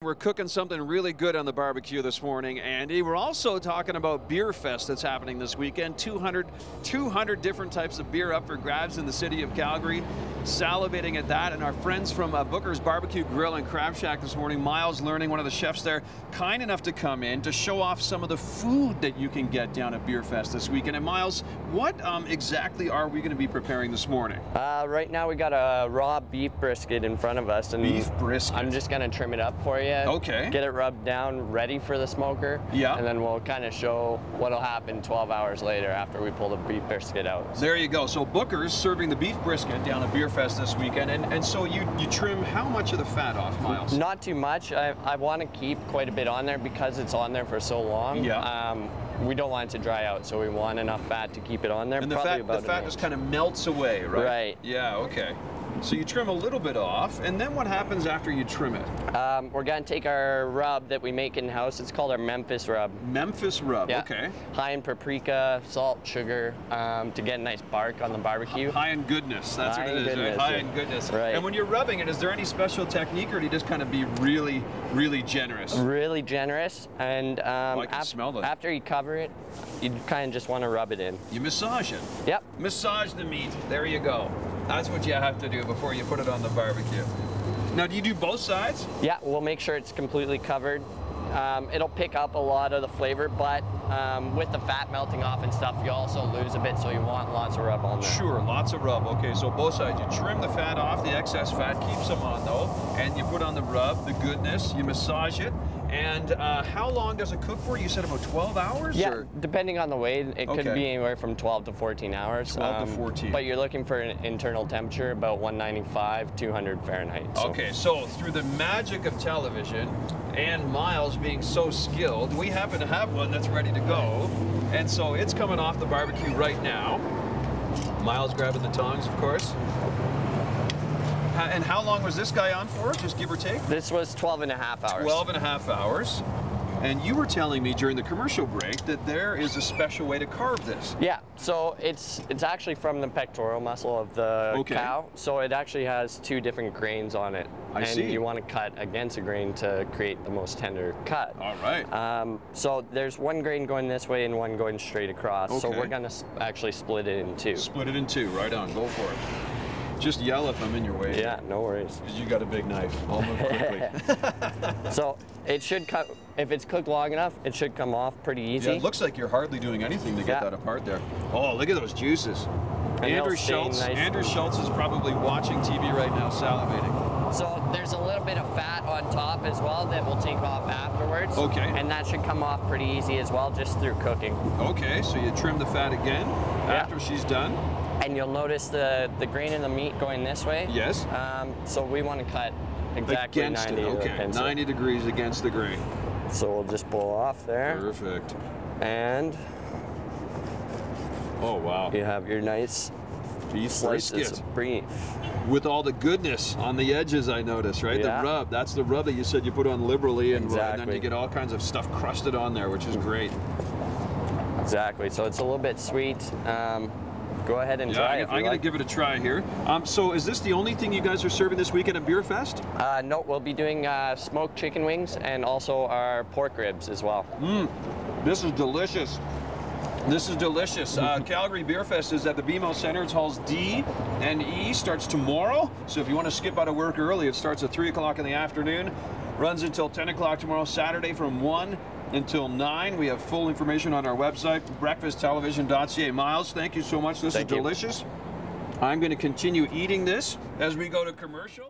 We're cooking something really good on the barbecue this morning, Andy. We're also talking about BeerFest that's happening this weekend. 200 different types of beer up for grabs in the city of Calgary. Salivating at that. And our friends from Booker's Barbecue Grill and Crab Shack this morning, Miles Learning, one of the chefs there, kind enough to come in to show off some of the food that you can get down at BeerFest this weekend. And Miles, what exactly are we going to be preparing this morning? Right now we got a raw beef brisket in front of us. And beef brisket. I'm just going to trim it up for you. Okay. Get it rubbed down, ready for the smoker. Yeah. And then we'll kind of show what'll happen 12 hours later after we pull the beef brisket out. There you go. So Booker's serving the beef brisket down at BeerFest this weekend. And so you trim how much of the fat off, Miles? Not too much. I want to keep quite a bit on there because it's on there for so long. Yeah. We don't want it to dry out, so we want enough fat to keep it on there. And the fat just kind of melts away, right? Right. Yeah, okay. So you trim a little bit off, and then what happens after you trim it? We're going to take our rub that we make in-house. It's called our Memphis rub. Memphis rub, yeah. Okay. High in paprika, salt, sugar, to get a nice bark on the barbecue. High in goodness, that's what it is, right? High in goodness. Right. And when you're rubbing it, is there any special technique, or do you just kind of be really, really generous? Really generous, and I can smell that. After you cover it, you kind of just want to rub it in. You massage it? Yep. Massage the meat, there you go. That's what you have to do before you put it on the barbecue. Now, do you do both sides? Yeah, we'll make sure it's completely covered. It'll pick up a lot of the flavor, but with the fat melting off and stuff, you also lose a bit, so you want lots of rub on there. Sure, lots of rub. Okay, so both sides. You trim the fat off, the excess fat keeps them on though, and you put on the rub, the goodness, you massage it. And how long does it cook for? You said about 12 hours? Yeah, or? Depending on the weight, it could be anywhere from 12 to 14 hours. 12 to 14. But you're looking for an internal temperature about 195, 200 Fahrenheit. So. Okay, so through the magic of television and Miles being so skilled, we happen to have one that's ready to go. And so it's coming off the barbecue right now. Miles grabbing the tongs, of course. And how long was this guy on for, just give or take? This was 12 and a half hours. 12 and a half hours. And you were telling me during the commercial break that there is a special way to carve this. Yeah, so it's actually from the pectoral muscle of the cow. So it actually has two different grains on it. I see. And you want to cut against a grain to create the most tender cut. All right. So there's one grain going this way and one going straight across. Okay. So we're going to actually split it in two. Split it in two, right on, go for it. Just yell if I'm in your way. Yeah, no worries. Because you got a big knife. I'll move quickly. So it should cut, if it's cooked long enough, it should come off pretty easy. Yeah, it looks like you're hardly doing anything to get that apart there. Oh, look at those juices. Andrew Schultz is probably watching TV right now, salivating. So there's a little bit of fat on top as well that we'll take off afterwards. Okay. And that should come off pretty easy as well, just through cooking. Okay, so you trim the fat again after she's done. And you'll notice the grain in the meat going this way. Yes. So we want to cut exactly against 90 it. Okay, 90 degrees against the grain. So we'll just pull off there. Perfect. And oh wow, you have your nice beef slices of beef. With all the goodness on the edges, I notice, right? Yeah. The rub, that's the rub that you said you put on liberally, and, exactly. and then you get all kinds of stuff crusted on there, which is great. Exactly, so it's a little bit sweet. Go ahead and try it. I'm going to give it a try here. So is this the only thing you guys are serving this weekend at BeerFest? No, we'll be doing smoked chicken wings and also our pork ribs as well. This is delicious. This is delicious. Calgary BeerFest is at the BMO Center. It's halls D and E. Starts tomorrow. So if you want to skip out of work early, it starts at 3 o'clock in the afternoon. Runs until 10 o'clock tomorrow, Saturday from 1 until 9. We have full information on our website, breakfasttelevision.ca. Miles, thank you so much. This is delicious. I'm going to continue eating this as we go to commercial.